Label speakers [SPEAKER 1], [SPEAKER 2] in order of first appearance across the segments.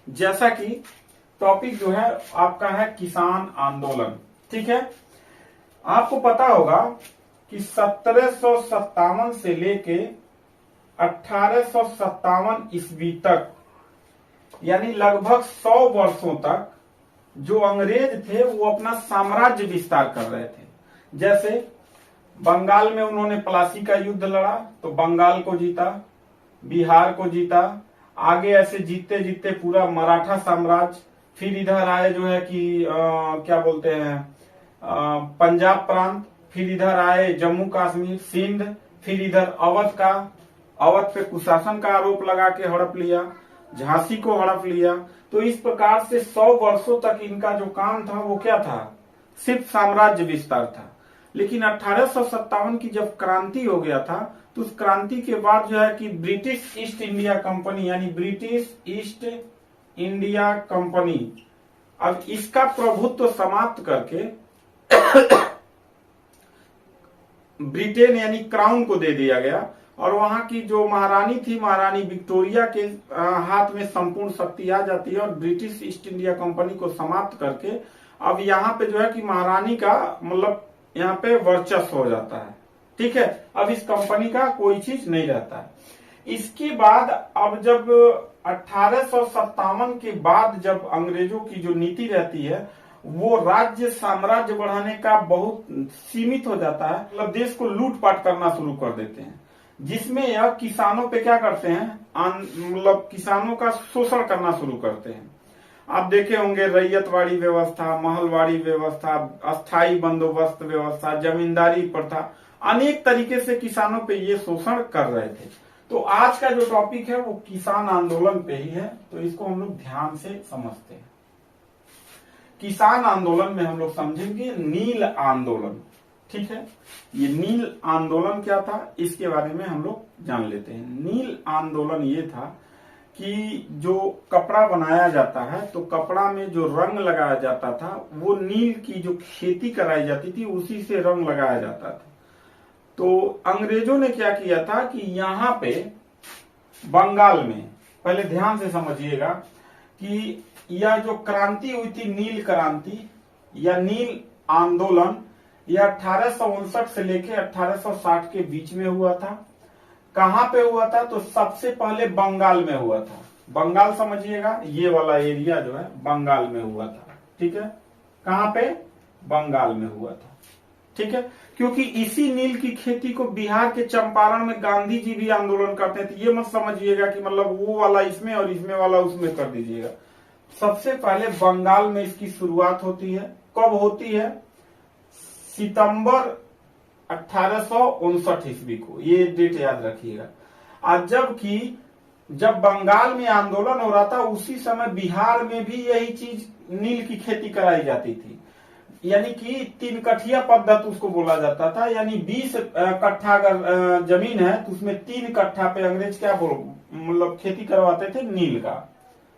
[SPEAKER 1] जैसा कि टॉपिक जो है आपका है किसान आंदोलन। ठीक है, आपको पता होगा कि 1757 से लेके 1857 ईस्वी तक, यानी लगभग 100 वर्षों तक जो अंग्रेज थे वो अपना साम्राज्य विस्तार कर रहे थे। जैसे बंगाल में उन्होंने प्लासी का युद्ध लड़ा तो बंगाल को जीता, बिहार को जीता, आगे ऐसे जीतते जीतते पूरा मराठा साम्राज्य, फिर इधर आए जो है कि क्या बोलते हैं पंजाब प्रांत, फिर इधर आए जम्मू कश्मीर, सिंध, फिर इधर अवध पे कुशासन का आरोप लगा के हड़प लिया, झांसी को हड़प लिया। तो इस प्रकार से 100 वर्षों तक इनका जो काम था वो क्या था, सिर्फ साम्राज्य विस्तार था। लेकिन 1857 की जब क्रांति हो गया था तो उस क्रांति के बाद जो है कि ब्रिटिश ईस्ट इंडिया कंपनी, यानी ब्रिटिश ईस्ट इंडिया कंपनी, अब इसका प्रभुत्व समाप्त करके ब्रिटेन यानी क्राउन को दे दिया गया और वहां की जो महारानी थी, महारानी विक्टोरिया के हाथ में संपूर्ण शक्ति आ जाती है और ब्रिटिश ईस्ट इंडिया कंपनी को समाप्त करके अब यहाँ पे जो है कि महारानी का मतलब यहाँ पे वर्चस्व हो जाता है। ठीक है, अब इस कंपनी का कोई चीज नहीं रहता है। इसके बाद अब जब 1857 के बाद जब अंग्रेजों की जो नीति रहती है वो राज्य साम्राज्य बढ़ाने का बहुत सीमित हो जाता है, मतलब देश को लूटपाट करना शुरू कर देते हैं, जिसमें यह किसानों पे क्या करते हैं, मतलब किसानों का शोषण करना शुरू करते हैं। आप देखे होंगे रैयतवाड़ी व्यवस्था, महलवाड़ी व्यवस्था, अस्थाई बंदोबस्त व्यवस्था, जमींदारी प्रथा, अनेक तरीके से किसानों पे ये शोषण कर रहे थे। तो आज का जो टॉपिक है वो किसान आंदोलन पे ही है, तो इसको हम लोग ध्यान से समझते हैं। किसान आंदोलन में हम लोग समझेंगे नील आंदोलन। ठीक है, ये नील आंदोलन क्या था इसके बारे में हम लोग जान लेते हैं। नील आंदोलन ये था कि जो कपड़ा बनाया जाता है तो कपड़ा में जो रंग लगाया जाता था वो नील की जो खेती कराई जाती थी उसी से रंग लगाया जाता था। तो अंग्रेजों ने क्या किया था कि यहाँ पे बंगाल में, पहले ध्यान से समझिएगा कि यह जो क्रांति हुई थी नील क्रांति या नील आंदोलन, यह 1859 से लेकर 1860 के बीच में हुआ था। कहां पे हुआ था, तो सबसे पहले बंगाल में हुआ था। बंगाल समझिएगा, ये वाला एरिया जो है बंगाल में हुआ था। ठीक है, कहां पे, बंगाल में हुआ था। ठीक है, क्योंकि इसी नील की खेती को बिहार के चंपारण में गांधी जी भी आंदोलन करते थे। ये मत समझिएगा कि मतलब वो वाला इसमें और इसमें वाला उसमें कर दीजिएगा। सबसे पहले बंगाल में इसकी शुरुआत होती है। कब होती है, सितंबर 1859 ईस्वी को, ये डेट याद रखिएगा। आज जबकि जब बंगाल में आंदोलन हो रहा था उसी समय बिहार में भी यही चीज नील की खेती कराई जाती थी, यानी कि 3 कठिया पद्धति उसको बोला जाता था। यानी 20 कट्ठा अगर जमीन है तो उसमें 3 कट्ठा पे अंग्रेज क्या मतलब खेती करवाते थे, नील का।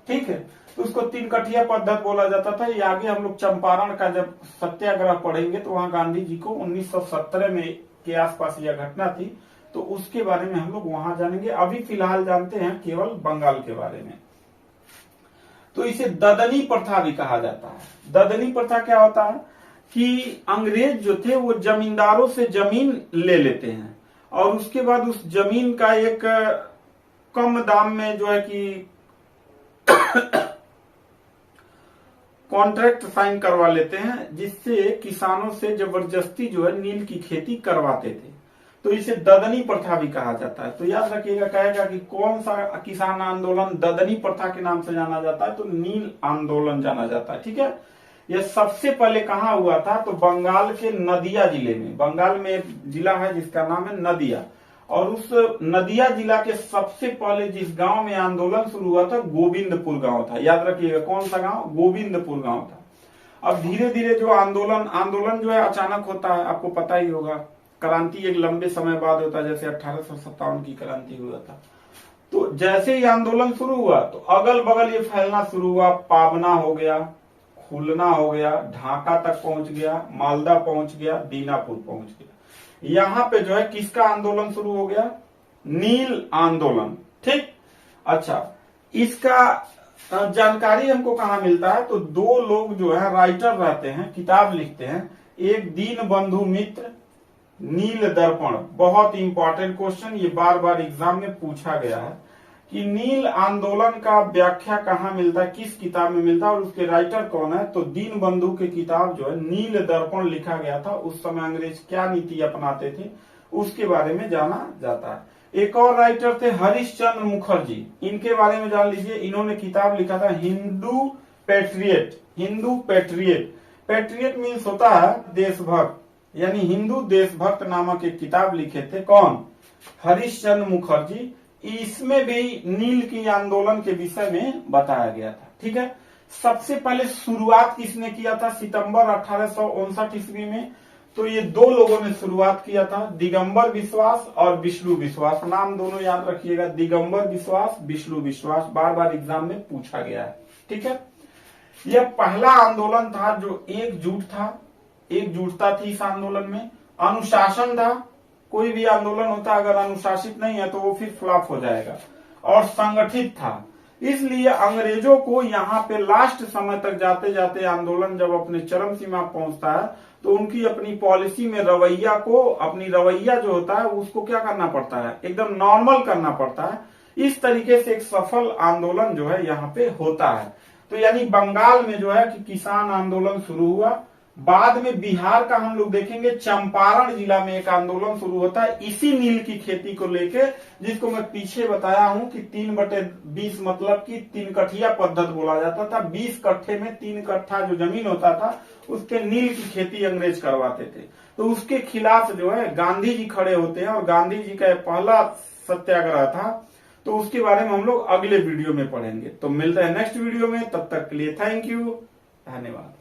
[SPEAKER 1] ठीक है, तो उसको 3 कठिया पद्धति बोला जाता था। ये आगे हम लोग चंपारण का जब सत्याग्रह पढ़ेंगे तो वहां गांधी जी को 1917 में के आसपास यह घटना थी, तो उसके बारे में हम लोग वहां जानेंगे। अभी फिलहाल जानते हैं केवल बंगाल के बारे में। तो इसे ददनी प्रथा भी कहा जाता है। ददनी प्रथा क्या होता है कि अंग्रेज जो थे वो जमींदारों से जमीन ले लेते हैं और उसके बाद उस जमीन का एक कम दाम में जो है कि कॉन्ट्रैक्ट साइन करवा लेते हैं, जिससे किसानों से जबरदस्ती जो है नील की खेती करवाते थे। तो इसे ददनी प्रथा भी कहा जाता है। तो याद रखिएगा, कहेगा कि कौन सा किसान आंदोलन ददनी प्रथा के नाम से जाना जाता है, तो नील आंदोलन जाना जाता है। ठीक है, यह सबसे पहले कहाँ हुआ था, तो बंगाल के नदिया जिले में। बंगाल में एक जिला है जिसका नाम है नदिया, और उस नदिया जिला के सबसे पहले जिस गांव में आंदोलन शुरू हुआ था गोविंदपुर गांव था। याद रखिएगा, कौन सा गांव, गोविंदपुर गांव था। अब धीरे धीरे जो आंदोलन जो है अचानक होता है, आपको पता ही होगा। क्रांति एक लंबे समय बाद होता है, जैसे 1857 की क्रांति हुआ था। तो जैसे ही आंदोलन शुरू हुआ तो अगल बगल ये फैलना शुरू हुआ। पाबना हो गया, खुलना हो गया, ढाका तक पहुंच गया, मालदा पहुंच गया, दीनापुर पहुंच गया। यहां पे जो है किसका आंदोलन शुरू हो गया, नील आंदोलन। ठीक, अच्छा, इसका जानकारी हमको कहाँ मिलता है, तो दो लोग जो है राइटर रहते हैं, किताब लिखते हैं। एक दीन बंधु मित्र, नील दर्पण। बहुत इंपॉर्टेंट क्वेश्चन, ये बार बार एग्जाम में पूछा गया है कि नील आंदोलन का व्याख्या कहाँ मिलता है, किस किताब में मिलता है और उसके राइटर कौन है। तो दीन बंधु की किताब जो है नील दर्पण लिखा गया था। उस समय अंग्रेज क्या नीति अपनाते थे उसके बारे में जाना जाता है। एक और राइटर थे हरिश्चंद्र मुखर्जी, इनके बारे में जान लीजिए। इन्होंने किताब लिखा था Hindu patriot. Hindu patriot, patriot means होता है देशभक्त, यानी हिंदू देशभक्त नामक एक किताब लिखे थे। कौन? हरिश्चंद्र मुखर्जी। इसमें भी नील की आंदोलन के विषय में बताया गया था। ठीक है, सबसे पहले शुरुआत किसने किया था? सितंबर 1859 ईस्वी में। तो ये दो लोगों ने शुरुआत किया था, दिगंबर विश्वास और विष्णु विश्वास। नाम दोनों याद रखिएगा, दिगंबर विश्वास, विष्णु विश्वास, बार बार एग्जाम में पूछा गया है। ठीक है, यह पहला आंदोलन था जो एकजुट था, एकजुटता थी इस आंदोलन में। अनुशासन था, कोई भी आंदोलन होता अगर अनुशासित नहीं है तो वो फिर फ्लॉप हो जाएगा। और संगठित था, इसलिए अंग्रेजों को यहाँ पे लास्ट समय तक जाते जाते आंदोलन जब अपने चरम सीमा पहुंचता है तो उनकी अपनी पॉलिसी में रवैया को, अपनी रवैया जो होता है उसको क्या करना पड़ता है, एकदम नॉर्मल करना पड़ता है। इस तरीके से एक सफल आंदोलन जो है यहाँ पे होता है। तो यानी बंगाल में जो है कि किसान आंदोलन शुरू हुआ। बाद में बिहार का हम लोग देखेंगे, चंपारण जिला में एक आंदोलन शुरू होता है इसी नील की खेती को लेके, जिसको मैं पीछे बताया हूं कि 3/20 मतलब कि 3 कठिया पद्धति बोला जाता था। 20 कट्ठे में 3 कट्ठा जो जमीन होता था उस पे नील की खेती अंग्रेज करवाते थे। तो उसके खिलाफ जो है गांधी जी खड़े होते हैं और गांधी जी का पहला सत्याग्रह था। तो उसके बारे में हम लोग अगले वीडियो में पढ़ेंगे। तो मिलते हैं नेक्स्ट वीडियो में, तब तक के लिए थैंक यू, धन्यवाद।